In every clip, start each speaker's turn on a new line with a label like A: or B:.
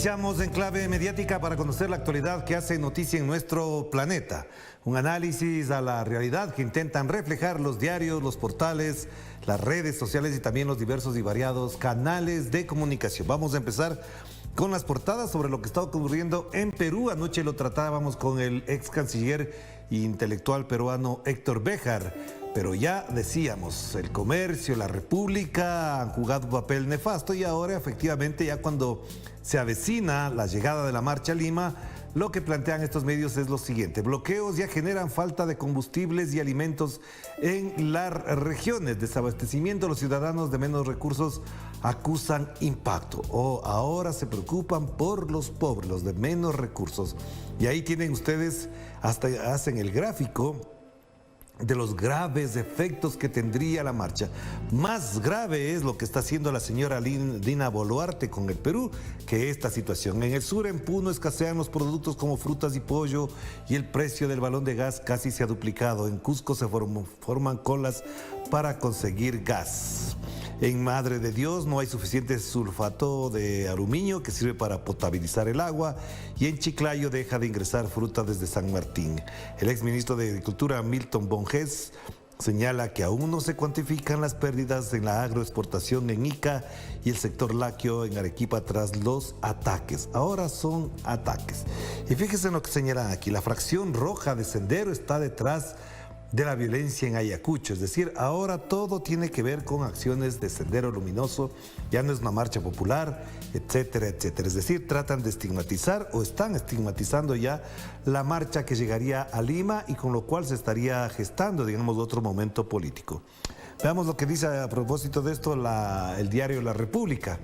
A: Iniciamos en clave mediática para conocer la actualidad que hace noticia en nuestro planeta. Un análisis a la realidad que intentan reflejar los diarios, los portales, las redes sociales y también los diversos y variados canales de comunicación. Vamos a empezar con las portadas sobre lo que está ocurriendo en Perú. Anoche lo tratábamos con el ex canciller e intelectual peruano Héctor Béjar. Pero ya decíamos, el comercio, la república han jugado un papel nefasto y ahora efectivamente ya cuando se avecina la llegada de la marcha a Lima, lo que plantean estos medios es lo siguiente: bloqueos ya generan falta de combustibles y alimentos en las regiones, desabastecimiento, los ciudadanos de menos recursos acusan impacto o ahora se preocupan por los pobres, los de menos recursos. Y ahí tienen ustedes, hasta hacen el gráfico de los graves efectos que tendría la marcha. Más grave es lo que está haciendo la señora Dina Boluarte con el Perú que esta situación. En el sur, en Puno, escasean los productos como frutas y pollo y el precio del balón de gas casi se ha duplicado. En Cusco se forman colas para conseguir gas. En Madre de Dios no hay suficiente sulfato de aluminio que sirve para potabilizar el agua y en Chiclayo deja de ingresar fruta desde San Martín. El exministro de Agricultura Milton Bonges señala que aún no se cuantifican las pérdidas en la agroexportación en Ica y el sector lácteo en Arequipa tras los ataques. Ahora son ataques. Y fíjense en lo que señalan aquí, la fracción roja de Sendero está detrás de la violencia en Ayacucho, es decir, ahora todo tiene que ver con acciones de Sendero Luminoso, ya no es una marcha popular, etcétera, etcétera. Es decir, tratan de estigmatizar o están estigmatizando ya la marcha que llegaría a Lima y con lo cual se estaría gestando, digamos, otro momento político. Veamos lo que dice a propósito de esto el diario La República.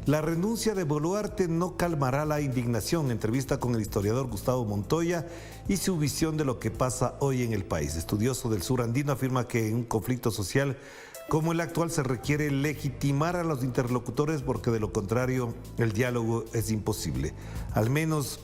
A: La renuncia de Boluarte no calmará la indignación. Entrevista con el historiador Gustavo Montoya y su visión de lo que pasa hoy en el país. Estudioso del sur andino afirma que en un conflicto social como el actual se requiere legitimar a los interlocutores porque de lo contrario el diálogo es imposible. Al menos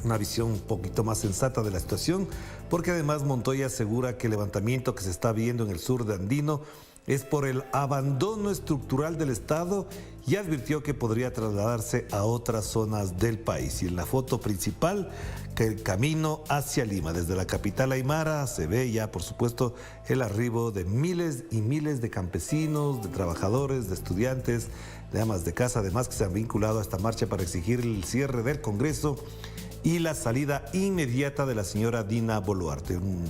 A: una visión un poquito más sensata de la situación, porque además Montoya asegura que el levantamiento que se está viendo en el sur de andino es por el abandono estructural del Estado y advirtió que podría trasladarse a otras zonas del país. Y en la foto principal, que el camino hacia Lima, desde la capital aymara, se ve ya, por supuesto, el arribo de miles y miles de campesinos, de trabajadores, de estudiantes, de amas de casa, además que se han vinculado a esta marcha para exigir el cierre del Congreso y la salida inmediata de la señora Dina Boluarte. Un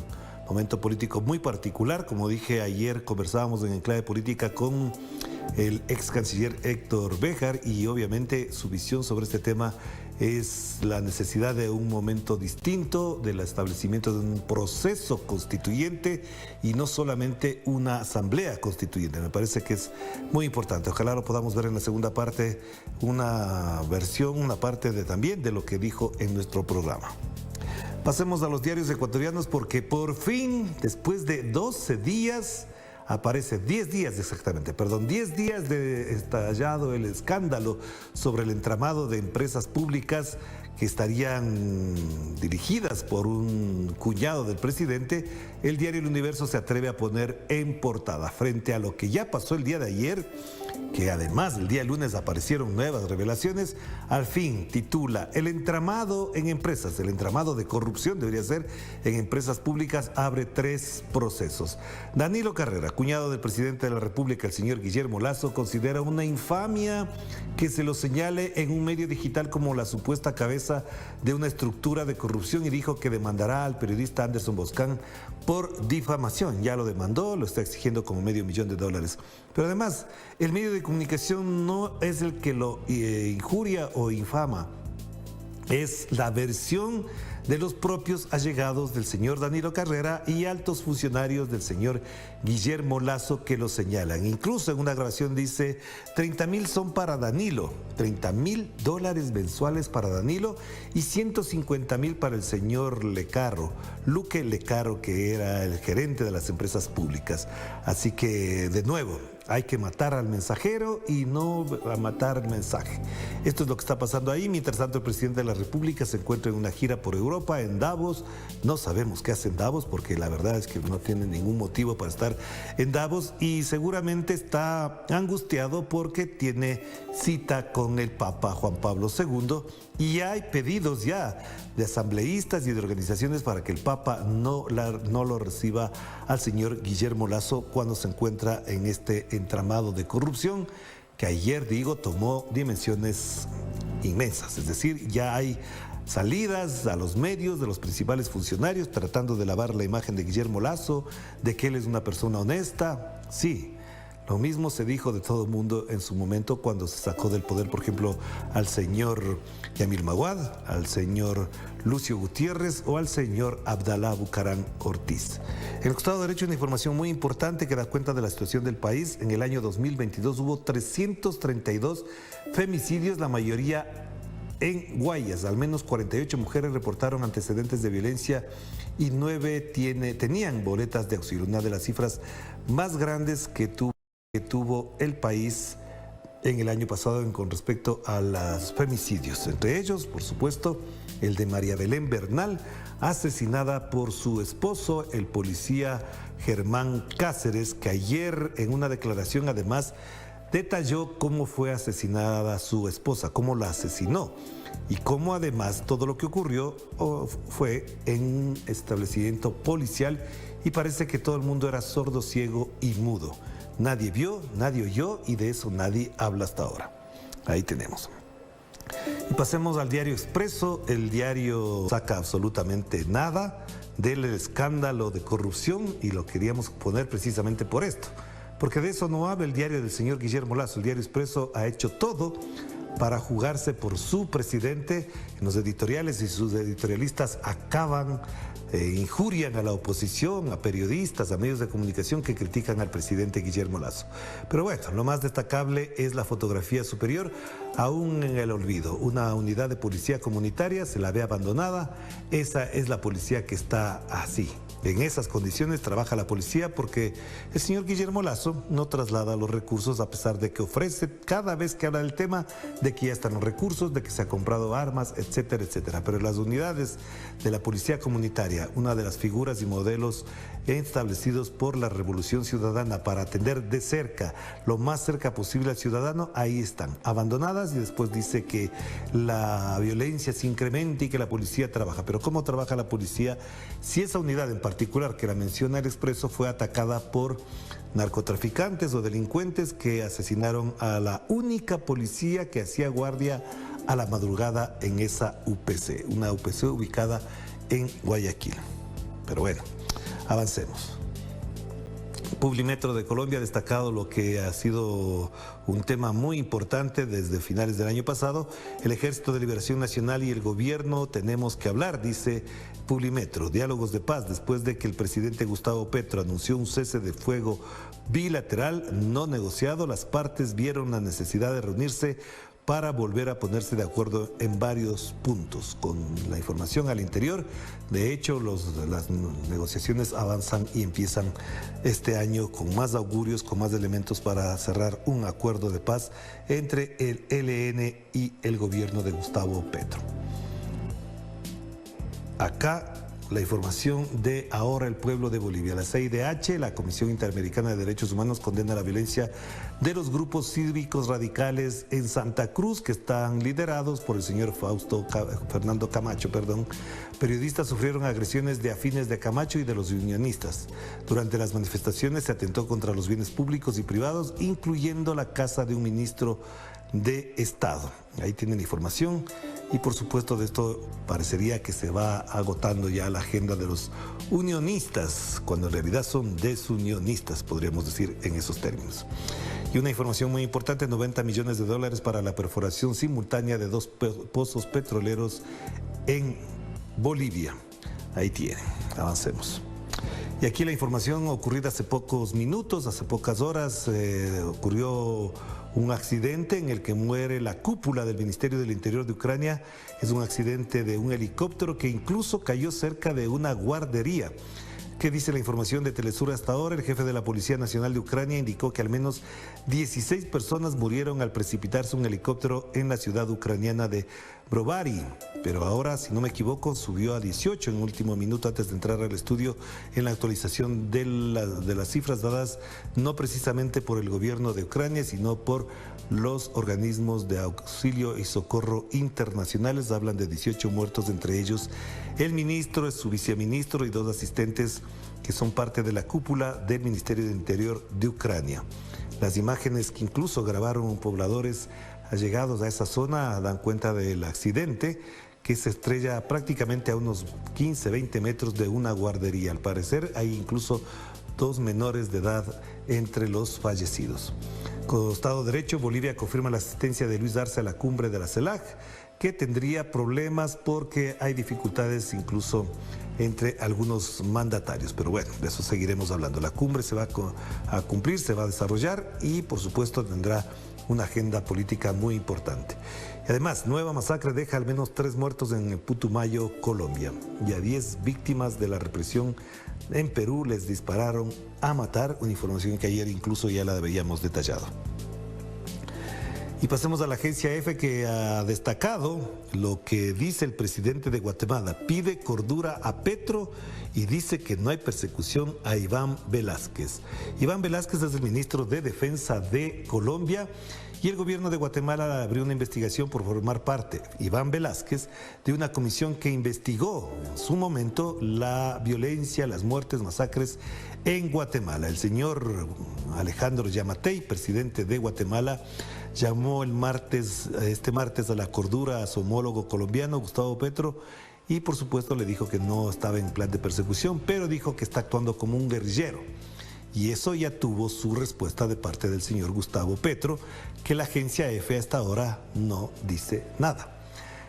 A: momento político muy particular. Como dije ayer, conversábamos en Enclave Política con el ex canciller Héctor Béjar y obviamente su visión sobre este tema es la necesidad de un momento distinto, del establecimiento de un proceso constituyente y no solamente una asamblea constituyente. Me parece que es muy importante. Ojalá lo podamos ver en la segunda parte, una versión, una parte también de lo que dijo en nuestro programa. Pasemos a los diarios ecuatorianos porque por fin, después de 12 días, aparece 10 días exactamente, 10 días de estallado el escándalo sobre el entramado de empresas públicas que estarían dirigidas por un cuñado del presidente. El diario El Universo se atreve a poner en portada, frente a lo que ya pasó el día de ayer, que además el día lunes aparecieron nuevas revelaciones. Al fin titula: el entramado en empresas, el entramado de corrupción debería ser en empresas públicas, abre 3 procesos. Danilo Carrera, cuñado del presidente de la República, el señor Guillermo Lasso, considera una infamia que se lo señale en un medio digital como la supuesta cabeza de una estructura de corrupción y dijo que demandará al periodista Anderson Boscan por difamación. Ya lo demandó, lo está exigiendo como $500,000. Pero además, el medio de comunicación no es el que lo injuria o infama, es la versión de los propios allegados del señor Danilo Carrera y altos funcionarios del señor Guillermo Lasso que lo señalan. Incluso en una grabación dice: 30,000 son para Danilo, $30,000 mensuales para Danilo y 150,000 para el señor Luque Lecarro, que era el gerente de las empresas públicas. Así que, de nuevo, Hay que matar al mensajero y no a matar el mensaje. Esto es lo que está pasando ahí. Mientras tanto, el presidente de la República se encuentra en una gira por Europa, en Davos. No sabemos qué hace en Davos porque la verdad es que no tiene ningún motivo para estar en Davos y seguramente está angustiado porque tiene cita con el Papa Juan Pablo II y hay pedidos ya de asambleístas y de organizaciones para que el Papa no lo reciba al señor Guillermo Lasso cuando se encuentra en este entramado de corrupción que ayer, tomó dimensiones inmensas. Es decir, ya hay salidas a los medios de los principales funcionarios tratando de lavar la imagen de Guillermo Lasso, de que él es una persona honesta. Sí, lo mismo se dijo de todo el mundo en su momento cuando se sacó del poder, por ejemplo, al señor Yamil Maguad, al señor Lucio Gutiérrez o al señor Abdalá Bucaram Ortiz. En el costado derecho una información muy importante que da cuenta de la situación del país. En el año 2022 hubo 332 femicidios, la mayoría en Guayas. Al menos 48 mujeres reportaron antecedentes de violencia y 9 tenían boletas de auxilio, una de las cifras más grandes que tuvo el país en el año pasado con respecto a los femicidios. Entre ellos, por supuesto, el de María Belén Bernal, asesinada por su esposo, el policía Germán Cáceres, que ayer en una declaración además detalló cómo fue asesinada su esposa, cómo la asesinó y cómo además todo lo que ocurrió fue en un establecimiento policial y parece que todo el mundo era sordo, ciego y mudo. Nadie vio, nadie oyó y de eso nadie habla hasta ahora. Ahí tenemos. Y pasemos al diario Expreso. El diario saca absolutamente nada del escándalo de corrupción y lo queríamos poner precisamente por esto. Porque de eso no habla el diario del señor Guillermo Lasso. El diario Expreso ha hecho todo para jugarse por su presidente. En los editoriales y sus editorialistas injurian a la oposición, a periodistas, a medios de comunicación que critican al presidente Guillermo Lasso. Pero bueno, lo más destacable es la fotografía superior, aún en el olvido. Una unidad de policía comunitaria se la ve abandonada. Esa es la policía que está así. En esas condiciones trabaja la policía porque el señor Guillermo Lasso no traslada los recursos a pesar de que ofrece cada vez que habla del tema de que ya están los recursos, de que se ha comprado armas, etcétera, etcétera. Pero las unidades de la policía comunitaria, una de las figuras y modelos establecidos por la Revolución Ciudadana para atender de cerca, lo más cerca posible al ciudadano, ahí están, abandonadas y después dice que la violencia se incrementa y que la policía trabaja. Pero ¿cómo trabaja la policía si esa unidad en particular que la menciona el Expreso fue atacada por narcotraficantes o delincuentes que asesinaron a la única policía que hacía guardia a la madrugada en esa UPC, una UPC ubicada en Guayaquil? Pero bueno, avancemos. Publimetro de Colombia ha destacado lo que ha sido un tema muy importante desde finales del año pasado. El Ejército de Liberación Nacional y el gobierno tenemos que hablar, dice Publimetro. Diálogos de paz. Después de que el presidente Gustavo Petro anunció un cese de fuego bilateral no negociado, las partes vieron la necesidad de reunirse para volver a ponerse de acuerdo en varios puntos. Con la información al interior, de hecho, las negociaciones avanzan y empiezan este año con más augurios, con más elementos para cerrar un acuerdo de paz entre el ELN y el gobierno de Gustavo Petro. Acá la información de Ahora el Pueblo de Bolivia. La CIDH, la Comisión Interamericana de Derechos Humanos, condena la violencia de los grupos cívicos radicales en Santa Cruz, que están liderados por el señor Fernando Camacho. Periodistas sufrieron agresiones de afines de Camacho y de los unionistas. Durante las manifestaciones se atentó contra los bienes públicos y privados, incluyendo la casa de un ministro de Estado. Ahí tienen información y por supuesto de esto parecería que se va agotando ya la agenda de los unionistas, cuando en realidad son desunionistas, podríamos decir en esos términos. Y una información muy importante, 90 millones de dólares para la perforación simultánea de 2 pozos petroleros en Bolivia. Ahí tienen, avancemos. Y aquí la información ocurrida hace pocos minutos, hace pocas horas, ocurrió un accidente en el que muere la cúpula del Ministerio del Interior de Ucrania. Es un accidente de un helicóptero que incluso cayó cerca de una guardería. ¿Qué dice la información de Telesur hasta ahora? El jefe de la Policía Nacional de Ucrania indicó que al menos 16 personas murieron al precipitarse un helicóptero en la ciudad ucraniana de Brovary, pero ahora, si no me equivoco, subió a 18 en último minuto antes de entrar al estudio en la actualización de las cifras dadas no precisamente por el gobierno de Ucrania, sino por los organismos de auxilio y socorro internacionales. Hablan de 18 muertos, entre ellos el ministro, su viceministro y 2 asistentes que son parte de la cúpula del Ministerio del Interior de Ucrania. Las imágenes que incluso grabaron pobladores allegados a esa zona dan cuenta del accidente, que se estrella prácticamente a unos 15-20 metros de una guardería. Al parecer hay incluso 2 menores de edad entre los fallecidos. Costado derecho, Bolivia confirma la asistencia de Luis Arce a la cumbre de la CELAC, que tendría problemas porque hay dificultades incluso entre algunos mandatarios. Pero bueno, de eso seguiremos hablando. La cumbre se va a cumplir, se va a desarrollar y por supuesto tendrá una agenda política muy importante. Y además, nueva masacre deja al menos 3 muertos en el Putumayo, Colombia. Y a 10 víctimas de la represión en Perú les dispararon a matar, una información que ayer incluso ya la veíamos detallado. Y pasemos a la agencia EFE, que ha destacado lo que dice el presidente de Guatemala. Pide cordura a Petro y dice que no hay persecución a Iván Velásquez. Iván Velásquez es el ministro de Defensa de Colombia y el gobierno de Guatemala abrió una investigación por formar parte, Iván Velásquez, de una comisión que investigó en su momento la violencia, las muertes, masacres en Guatemala. El señor Alejandro Yamatei, presidente de Guatemala, llamó este martes a la cordura a su homólogo colombiano, Gustavo Petro, y por supuesto le dijo que no estaba en plan de persecución, pero dijo que está actuando como un guerrillero. Y eso ya tuvo su respuesta de parte del señor Gustavo Petro, que la agencia EFE hasta ahora no dice nada.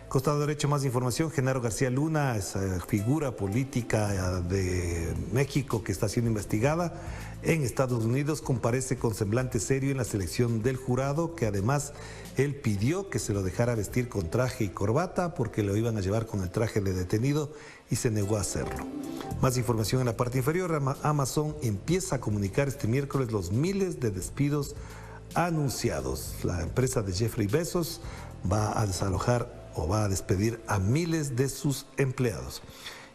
A: Costado derecho, más información. Genaro García Luna, esa figura política de México que está siendo investigada en Estados Unidos, comparece con semblante serio en la selección del jurado, que además él pidió que se lo dejara vestir con traje y corbata porque lo iban a llevar con el traje de detenido y se negó a hacerlo. Más información en la parte inferior. Amazon empieza a comunicar este miércoles los miles de despidos anunciados. La empresa de Jeffrey Bezos va a desalojar o va a despedir a miles de sus empleados.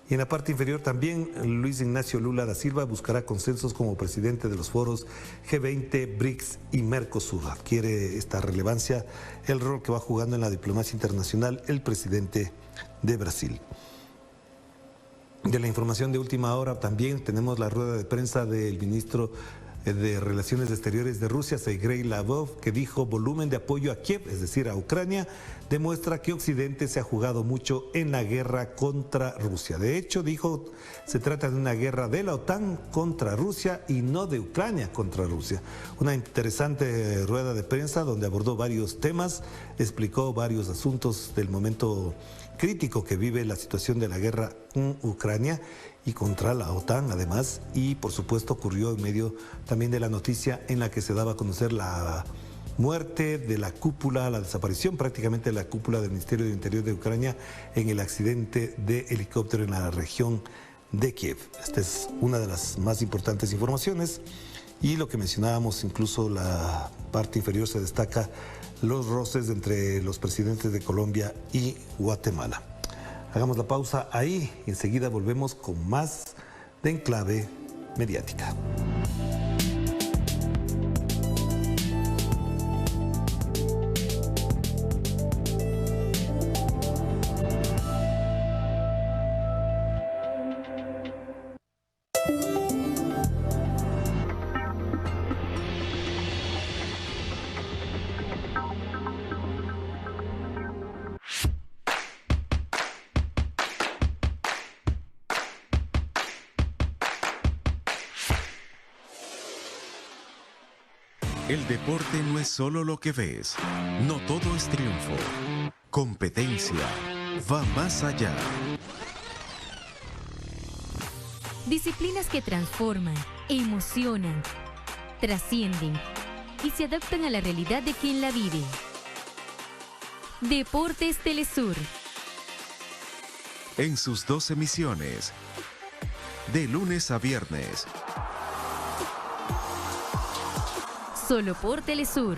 A: Y en la parte inferior también, Luis Ignacio Lula da Silva buscará consensos como presidente de los foros G20, BRICS y Mercosur. Adquiere esta relevancia el rol que va jugando en la diplomacia internacional el presidente de Brasil. De la información de última hora también tenemos la rueda de prensa del ministro de Relaciones Exteriores de Rusia, Sergei Lavrov, que dijo: volumen de apoyo a Kiev, es decir, a Ucrania, demuestra que Occidente se ha jugado mucho en la guerra contra Rusia. De hecho, dijo, se trata de una guerra de la OTAN contra Rusia y no de Ucrania contra Rusia. Una interesante rueda de prensa donde abordó varios temas, explicó varios asuntos del momento crítico que vive la situación de la guerra en Ucrania y contra la OTAN además, y por supuesto ocurrió en medio también de la noticia en la que se daba a conocer la muerte de la cúpula, la desaparición prácticamente de la cúpula del Ministerio del Interior de Ucrania en el accidente de helicóptero en la región de Kiev. Esta es una de las más importantes informaciones y lo que mencionábamos, incluso la parte inferior se destaca los roces entre los presidentes de Colombia y Guatemala. Hagamos la pausa ahí y enseguida volvemos con más de Enclave Mediática.
B: El deporte no es solo lo que ves, no todo es triunfo. Competencia va más allá.
C: Disciplinas que transforman, emocionan, trascienden y se adaptan a la realidad de quien la vive. Deportes Telesur.
B: En sus 2 emisiones, de lunes a viernes.
C: Solo por Telesur.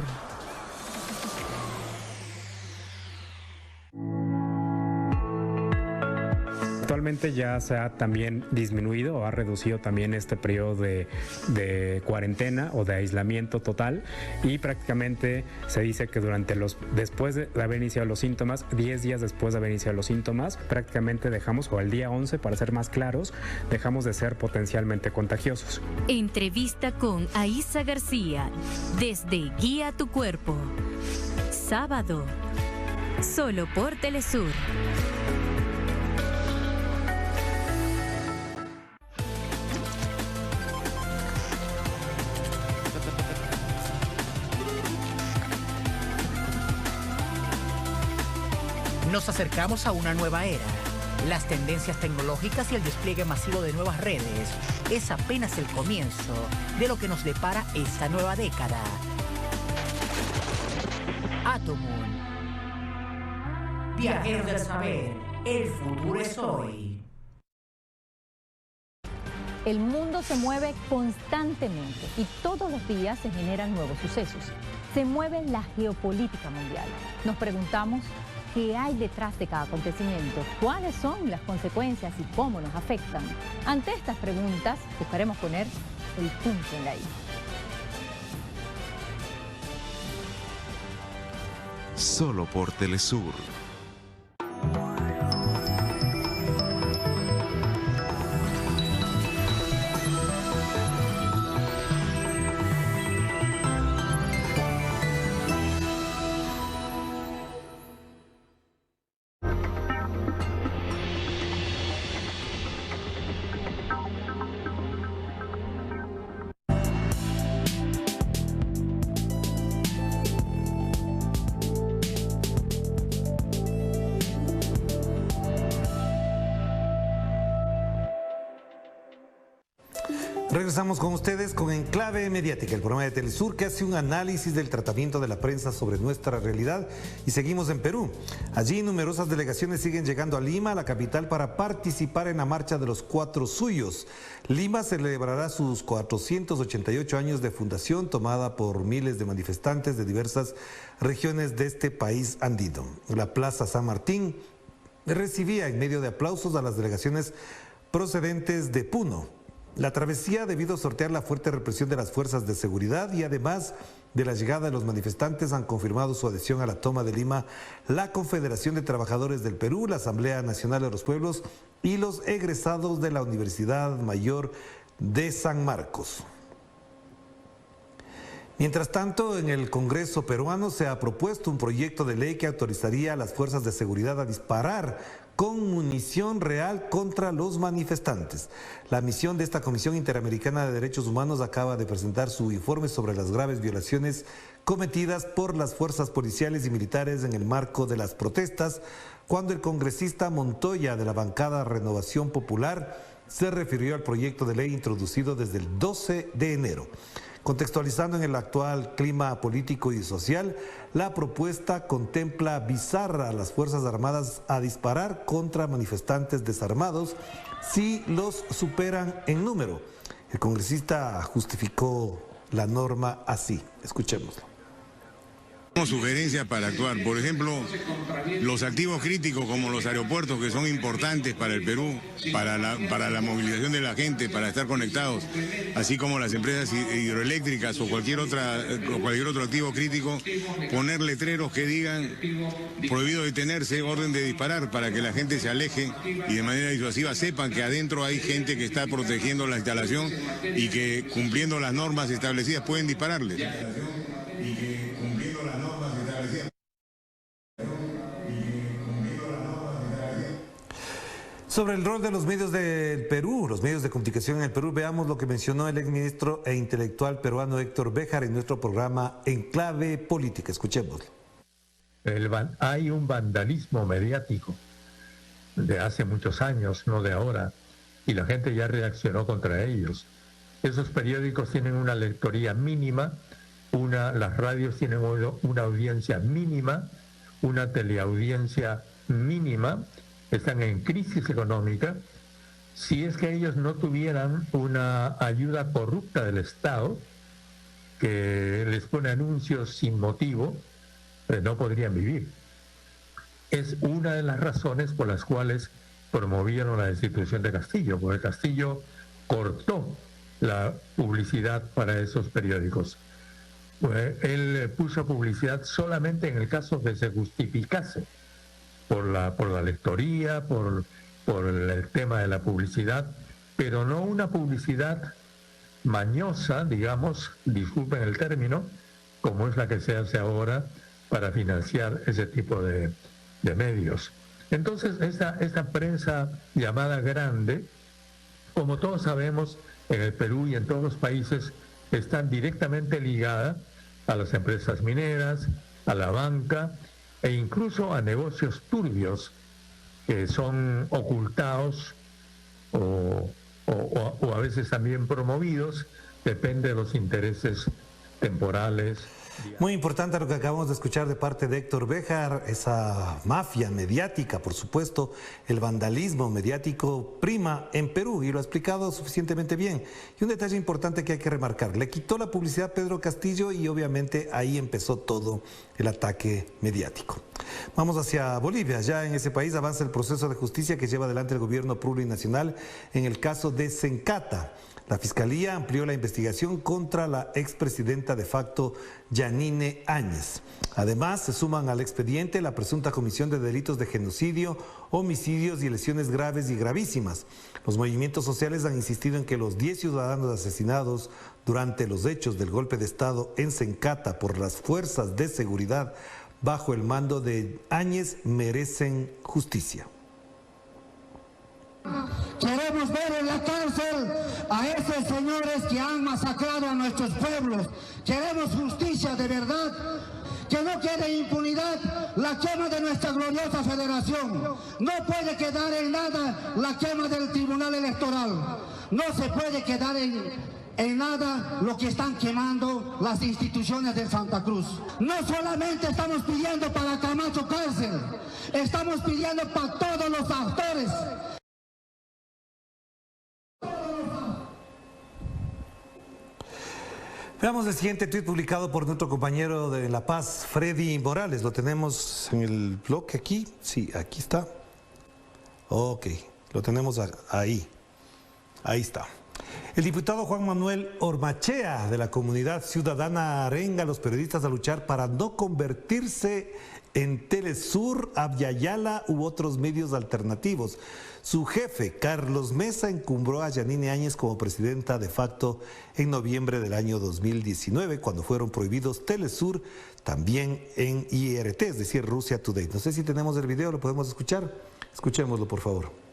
D: Actualmente ya se ha también disminuido o ha reducido también este periodo de cuarentena o de aislamiento total, y prácticamente se dice que después de haber iniciado los síntomas, 10 días después de haber iniciado los síntomas, prácticamente dejamos, o al día 11 para ser más claros, dejamos de ser potencialmente contagiosos.
C: Entrevista con Aisa García desde Guía tu Cuerpo. Sábado. Solo por Telesur.
E: Nos acercamos a una nueva era. Las tendencias tecnológicas y el despliegue masivo de nuevas redes es apenas el comienzo de lo que nos depara esta nueva década. Atomoon. Viajeros del saber, el futuro es hoy.
F: El mundo se mueve constantemente y todos los días se generan nuevos sucesos. Se mueve la geopolítica mundial. Nos preguntamos, ¿qué hay detrás de cada acontecimiento? ¿Cuáles son las consecuencias y cómo nos afectan? Ante estas preguntas, buscaremos poner el punto en la I.
B: Solo por Telesur.
A: Regresamos con ustedes con Enclave Mediática, el programa de Telesur que hace un análisis del tratamiento de la prensa sobre nuestra realidad, y seguimos en Perú. Allí numerosas delegaciones siguen llegando a Lima, la capital, para participar en la Marcha de los Cuatro Suyos. Lima celebrará sus 488 años de fundación, tomada por miles de manifestantes de diversas regiones de este país andino. La Plaza San Martín recibía en medio de aplausos a las delegaciones procedentes de Puno. La travesía debido a sortear la fuerte represión de las fuerzas de seguridad y además de la llegada de los manifestantes han confirmado su adhesión a la toma de Lima la Confederación de Trabajadores del Perú, la Asamblea Nacional de los Pueblos y los egresados de la Universidad Mayor de San Marcos. Mientras tanto, en el Congreso peruano se ha propuesto un proyecto de ley que autorizaría a las fuerzas de seguridad a disparar con munición real contra los manifestantes. La misión de esta Comisión Interamericana de Derechos Humanos acaba de presentar su informe sobre las graves violaciones cometidas por las fuerzas policiales y militares en el marco de las protestas, cuando el congresista Montoya de la bancada Renovación Popular se refirió al proyecto de ley introducido desde el 12 de enero. Contextualizando en el actual clima político y social, la propuesta contempla avisar a las Fuerzas Armadas a disparar contra manifestantes desarmados si los superan en número. El congresista justificó la norma así. Escuchémoslo.
G: Sugerencias para actuar, por ejemplo, los activos críticos como los aeropuertos, que son importantes para el Perú, para la movilización de la gente, para estar conectados, así como las empresas hidroeléctricas o cualquier otro activo crítico, poner letreros que digan prohibido detenerse, orden de disparar, para que la gente se aleje y de manera disuasiva sepan que adentro hay gente que está protegiendo la instalación y que cumpliendo las normas establecidas pueden dispararle.
A: Sobre el rol de los medios del Perú, los medios de comunicación en el Perú, veamos lo que mencionó el exministro e intelectual peruano Héctor Béjar en nuestro programa Enclave Política. Escuchémoslo.
H: Hay un vandalismo mediático de hace muchos años, no de ahora, y la gente ya reaccionó contra ellos. Esos periódicos tienen una lectoría mínima, las radios tienen una audiencia mínima, una teleaudiencia mínima, están en crisis económica, si es que ellos no tuvieran una ayuda corrupta del Estado que les pone anuncios sin motivo, no podrían vivir. Es una de las razones por las cuales promovieron la destitución de Castillo, porque Castillo cortó la publicidad para esos periódicos. Él puso publicidad solamente en el caso que se justificase por la lectoría, por el tema de la publicidad, pero no una publicidad mañosa, digamos, disculpen el término, como es la que se hace ahora para financiar ese tipo de medios. Entonces, esta prensa llamada grande, como todos sabemos, en el Perú y en todos los países, está directamente ligada a las empresas mineras, a la banca e incluso a negocios turbios que son ocultados o a veces también promovidos, depende de los intereses temporales.
A: Muy importante lo que acabamos de escuchar de parte de Héctor Béjar, esa mafia mediática, por supuesto, el vandalismo mediático prima en Perú y lo ha explicado suficientemente bien. Y un detalle importante que hay que remarcar, le quitó la publicidad a Pedro Castillo y obviamente ahí empezó todo el ataque mediático. Vamos hacia Bolivia, ya en ese país avanza el proceso de justicia que lleva adelante el gobierno plurinacional en el caso de Sencata. La Fiscalía amplió la investigación contra la expresidenta de facto Yanine Áñez. Además, se suman al expediente la presunta comisión de delitos de genocidio, homicidios y lesiones graves y gravísimas. Los movimientos sociales han insistido en que los 10 ciudadanos asesinados durante los hechos del golpe de Estado en Sencata por las fuerzas de seguridad bajo el mando de Áñez merecen justicia.
I: Queremos ver en la cárcel a esos señores que han masacrado a nuestros pueblos. Queremos justicia de verdad. Que no quede impunidad la quema de nuestra gloriosa federación. No puede quedar en nada la quema del Tribunal Electoral. No se puede quedar en nada lo que están quemando las instituciones de Santa Cruz. No solamente estamos pidiendo para Camacho cárcel, estamos pidiendo para todos los actores.
A: Veamos el siguiente tuit publicado por nuestro compañero de La Paz, Freddy Morales. Lo tenemos en el bloque aquí. Sí, aquí está. Ok, lo tenemos ahí. Ahí está. El diputado Juan Manuel Ormachea de la comunidad ciudadana arenga a los periodistas a luchar para no convertirse en Telesur, Avyayala u otros medios alternativos. Su jefe, Carlos Mesa, encumbró a Yanine Áñez como presidenta de facto en noviembre del año 2019, cuando fueron prohibidos Telesur, también en IRT, es decir, Russia Today. No sé si tenemos el video, ¿lo podemos escuchar? Escuchémoslo, por favor.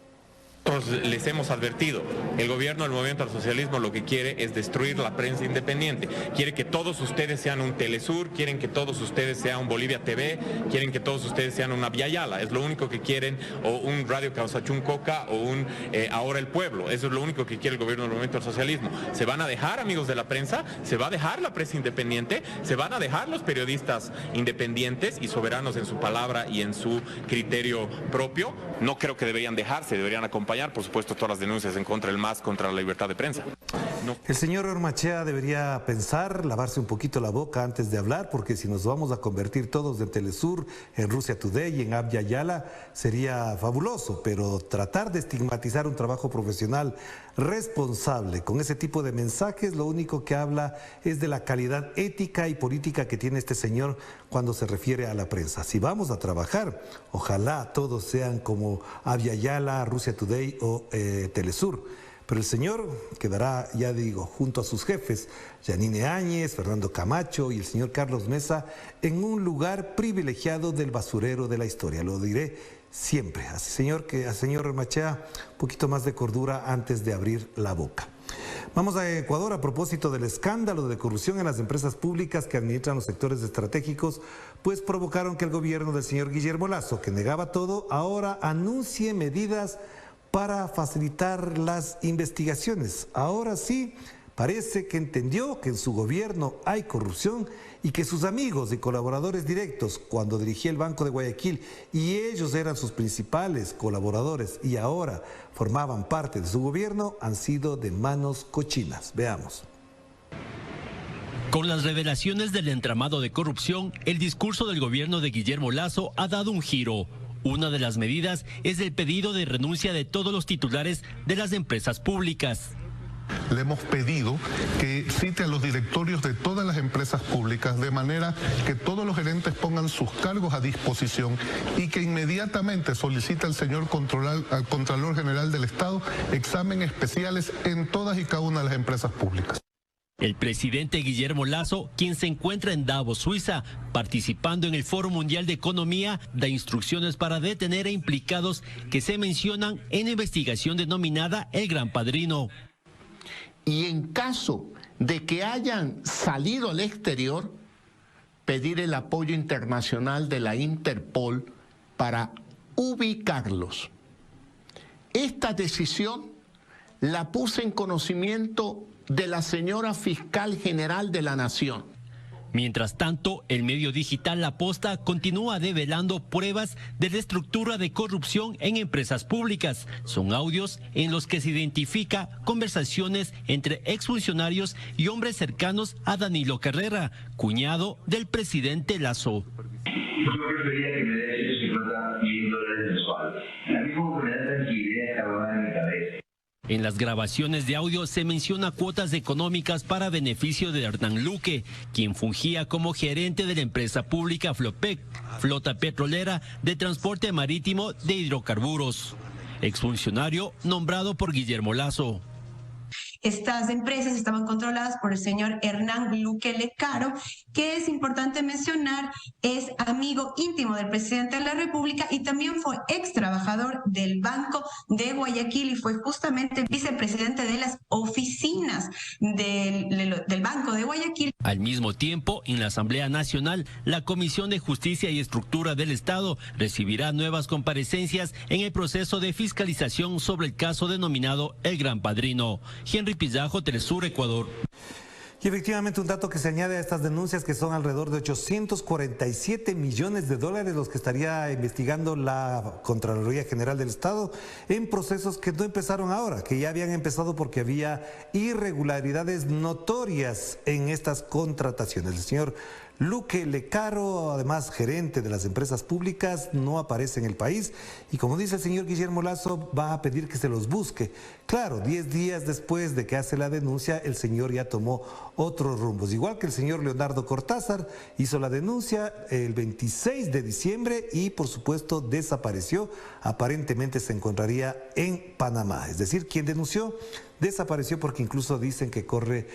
J: Nosotros les hemos advertido, el gobierno del Movimiento al Socialismo lo que quiere es destruir la prensa independiente, quiere que todos ustedes sean un Telesur, quieren que todos ustedes sean un Bolivia TV, quieren que todos ustedes sean una Avyayala, es lo único que quieren, o un Radio Causachún Coca o un Ahora el Pueblo, eso es lo único que quiere el gobierno del Movimiento al Socialismo. Se van a dejar, amigos de la prensa, se va a dejar la prensa independiente, se van a dejar los periodistas independientes y soberanos en su palabra y en su criterio propio. No creo que deberían dejarse, deberían acompañar, por supuesto, todas las denuncias en contra del MAS, contra la libertad de prensa. No.
A: El señor Ormachea debería pensar, lavarse un poquito la boca antes de hablar, porque si nos vamos a convertir todos en Telesur, en Russia Today y en Avyayala, sería fabuloso, pero tratar de estigmatizar un trabajo profesional responsable con ese tipo de mensajes, lo único que habla es de la calidad ética y política que tiene este señor cuando se refiere a la prensa. Si vamos a trabajar, ojalá todos sean como Avyayala, Russia Today o Telesur. Pero el señor quedará, ya digo, junto a sus jefes, Yanine Áñez, Fernando Camacho y el señor Carlos Mesa, en un lugar privilegiado del basurero de la historia. Lo diré siempre. Al señor Ormachea, un poquito más de cordura antes de abrir la boca. Vamos a Ecuador a propósito del escándalo de corrupción en las empresas públicas que administran los sectores estratégicos, pues provocaron que el gobierno del señor Guillermo Lasso, que negaba todo, ahora anuncie medidas para facilitar las investigaciones. Ahora sí, Parece que entendió que en su gobierno hay corrupción y que sus amigos y colaboradores directos, cuando dirigía el Banco de Guayaquil y ellos eran sus principales colaboradores y ahora formaban parte de su gobierno, han sido de manos cochinas. Veamos.
K: Con las revelaciones del entramado de corrupción, el discurso del gobierno de Guillermo Lasso ha dado un giro. Una de las medidas es el pedido de renuncia de todos los titulares de las empresas públicas.
L: Le hemos pedido que cite a los directorios de todas las empresas públicas de manera que todos los gerentes pongan sus cargos a disposición y que inmediatamente solicite al señor Contralor General del Estado exámenes especiales en todas y cada una de las empresas públicas.
K: El presidente Guillermo Lasso, quien se encuentra en Davos, Suiza, participando en el Foro Mundial de Economía, da instrucciones para detener a implicados que se mencionan en la investigación denominada El Gran Padrino.
M: Y en caso de que hayan salido al exterior, pedir el apoyo internacional de la Interpol para ubicarlos. Esta decisión la puse en conocimiento de la señora Fiscal General de la Nación.
K: Mientras tanto, el medio digital La Posta continúa develando pruebas de la estructura de corrupción en empresas públicas. Son audios en los que se identifica conversaciones entre exfuncionarios y hombres cercanos a Danilo Carrera, cuñado del presidente Lasso.
N: Yo prefería que me dé $150,000 mensuales. A mí como que me da tranquilidad esta huevada en mi cabeza.
K: En las grabaciones de audio se menciona cuotas económicas para beneficio de Hernán Luque, quien fungía como gerente de la empresa pública Flopec, flota petrolera de transporte marítimo de hidrocarburos. Exfuncionario nombrado por Guillermo Lasso.
O: Estas empresas estaban controladas por el señor Hernán Luque Lecaro, que es importante mencionar, es amigo íntimo del presidente de la República y también fue ex trabajador del Banco de Guayaquil y fue justamente vicepresidente de las oficinas del Banco de Guayaquil.
K: Al mismo tiempo, en la Asamblea Nacional, la Comisión de Justicia y Estructura del Estado recibirá nuevas comparecencias en el proceso de fiscalización sobre el caso denominado El Gran Padrino. Henry Pillajo, Telesur, Ecuador.
A: Y efectivamente un dato que se añade a estas denuncias, que son alrededor de 847 millones de dólares los que estaría investigando la Contraloría General del Estado en procesos que no empezaron ahora, que ya habían empezado porque había irregularidades notorias en estas contrataciones. El señor Luque Lecaro, además gerente de las empresas públicas, no aparece en el país y, como dice el señor Guillermo Lasso, va a pedir que se los busque. Claro, 10 días después de que hace la denuncia, el señor ya tomó otros rumbos. Igual que el señor Leonardo Cortázar hizo la denuncia el 26 de diciembre y, por supuesto, desapareció. Aparentemente se encontraría en Panamá. Es decir, quien denunció desapareció porque incluso dicen que corre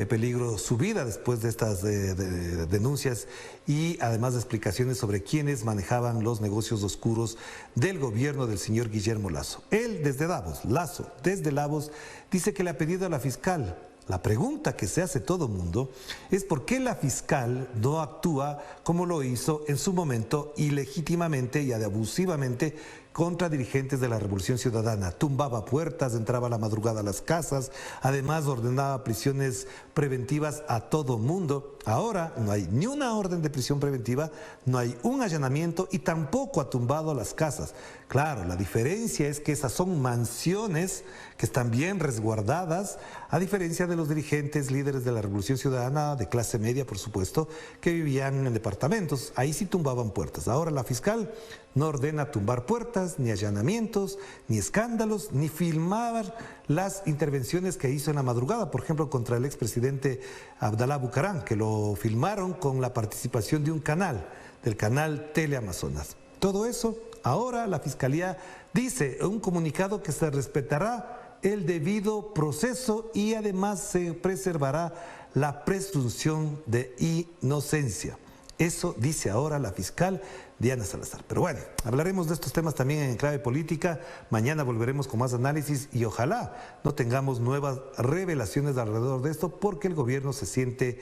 A: peligro su vida después de estas denuncias y además de explicaciones sobre quiénes manejaban los negocios oscuros del gobierno del señor Guillermo Lasso. Él desde Davos, Lasso desde Davos, dice que le ha pedido a la fiscal. La pregunta que se hace todo mundo es por qué la fiscal no actúa como lo hizo en su momento ilegítimamente y abusivamente contra dirigentes de la Revolución Ciudadana. Tumbaba puertas, entraba a la madrugada a las casas, además ordenaba prisiones preventivas a todo mundo. Ahora no hay ni una orden de prisión preventiva, no hay un allanamiento y tampoco ha tumbado las casas. Claro, la diferencia es que esas son mansiones que están bien resguardadas, a diferencia de los dirigentes líderes de la Revolución Ciudadana, de clase media por supuesto, que vivían en departamentos. Ahí sí tumbaban puertas. Ahora la fiscal no ordena tumbar puertas, ni allanamientos, ni escándalos, ni filmar las intervenciones que hizo en la madrugada, por ejemplo, contra el expresidente Abdalá Bucaram, que lo filmaron con la participación de un canal, del canal Teleamazonas. Todo eso, ahora la Fiscalía dice en un comunicado que se respetará el debido proceso y además se preservará la presunción de inocencia. Eso dice ahora la fiscal Diana Salazar. Pero bueno, hablaremos de estos temas también en clave política. Mañana volveremos con más análisis y ojalá no tengamos nuevas revelaciones alrededor de esto, porque el gobierno se siente,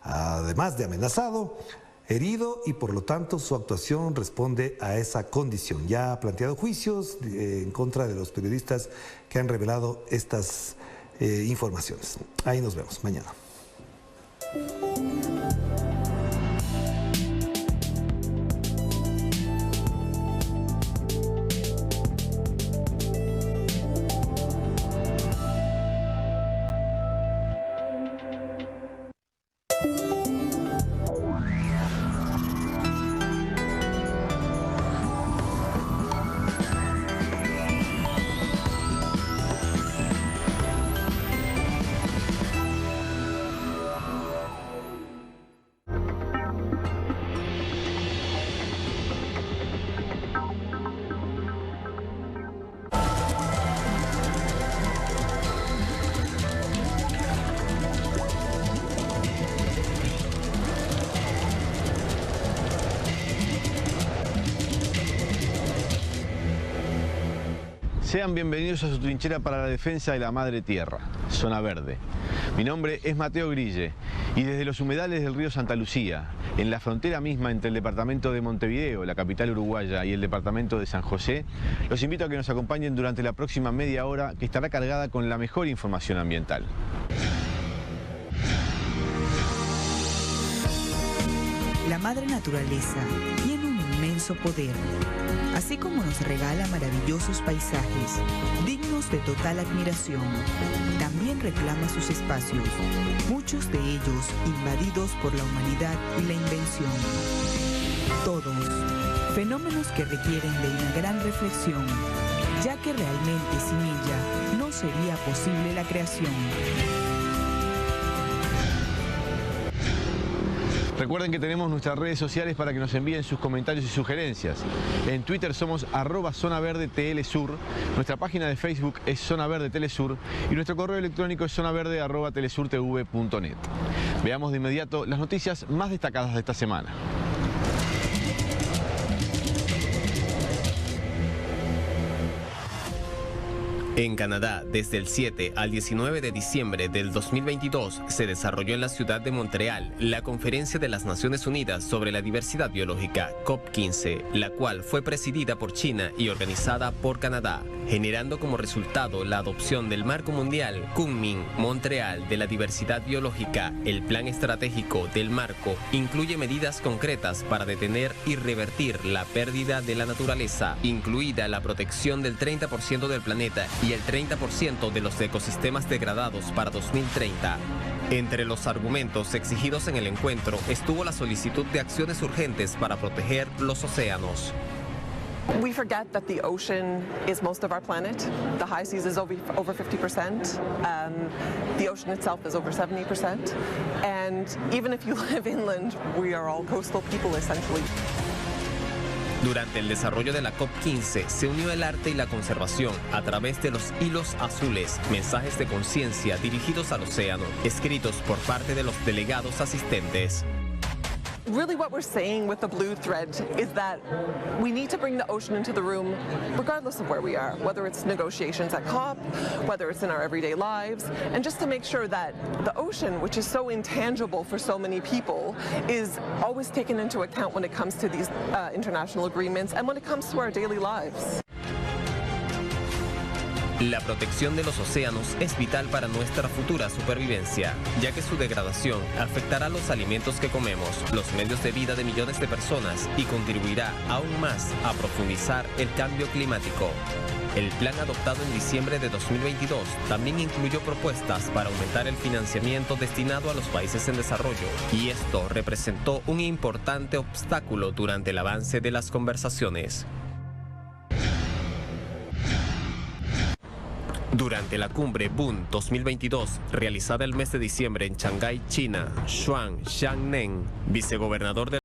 A: además de amenazado, herido y por lo tanto su actuación responde a esa condición. Ya ha planteado juicios en contra de los periodistas que han revelado estas informaciones. Ahí nos vemos mañana.
P: Sean bienvenidos a su trinchera para la defensa de la Madre Tierra, Zona Verde. Mi nombre es Mateo Grille y desde los humedales del río Santa Lucía, en la frontera misma entre el departamento de Montevideo, la capital uruguaya, y el departamento de San José, los invito a que nos acompañen durante la próxima media hora que estará cargada con la mejor información ambiental.
Q: La madre naturaleza tiene un inmenso poder. Así como nos regala maravillosos paisajes, dignos de total admiración, también reclama sus espacios, muchos de ellos invadidos por la humanidad y la invención. Todos, fenómenos que requieren de una gran reflexión, ya que realmente sin ella no sería posible la creación.
P: Recuerden que tenemos nuestras redes sociales para que nos envíen sus comentarios y sugerencias. En Twitter somos @ZonaVerdeTLSur, nuestra página de Facebook es Zona Verde Telesur y nuestro correo electrónico es zonaverde@telesurtv.net. Veamos de inmediato las noticias más destacadas de esta semana.
R: En Canadá, desde el 7 al 19 de diciembre del 2022, se desarrolló en la ciudad de Montreal la Conferencia de las Naciones Unidas sobre la Diversidad Biológica, COP15, la cual fue presidida por China y organizada por Canadá, generando como resultado la adopción del Marco Mundial Kunming-Montreal de la Diversidad Biológica. El plan estratégico del marco incluye medidas concretas para detener y revertir la pérdida de la naturaleza, incluida la protección del 30% del planeta y el 30% de los ecosistemas degradados para 2030. Entre los argumentos exigidos en el encuentro estuvo la solicitud de acciones urgentes para proteger los océanos.
S: We forget that the ocean is most of our planet. The high seas is over 50%. The ocean itself is over 70%. And even if you live inland, we are all coastal people essentially.
R: Durante el desarrollo de la COP15 se unió el arte y la conservación a través de los hilos azules, mensajes de conciencia dirigidos al océano, escritos por parte de los delegados asistentes.
S: Really what we're saying with the blue thread is that we need to bring the ocean into the room regardless of where we are, whether it's negotiations at COP, whether it's in our everyday lives, and just to make sure that the ocean, which is so intangible for so many people, is always taken into account when it comes to these international agreements and when it comes to our daily lives.
R: La protección de los océanos es vital para nuestra futura supervivencia, ya que su degradación afectará los alimentos que comemos, los medios de vida de millones de personas y contribuirá aún más a profundizar el cambio climático. El plan adoptado en diciembre de 2022 también incluyó propuestas para aumentar el financiamiento destinado a los países en desarrollo, y esto representó un importante obstáculo durante el avance de las conversaciones. Durante la cumbre BUN 2022, realizada el mes de diciembre en Shanghái, China, Xuan Xiangnen, vicegobernador de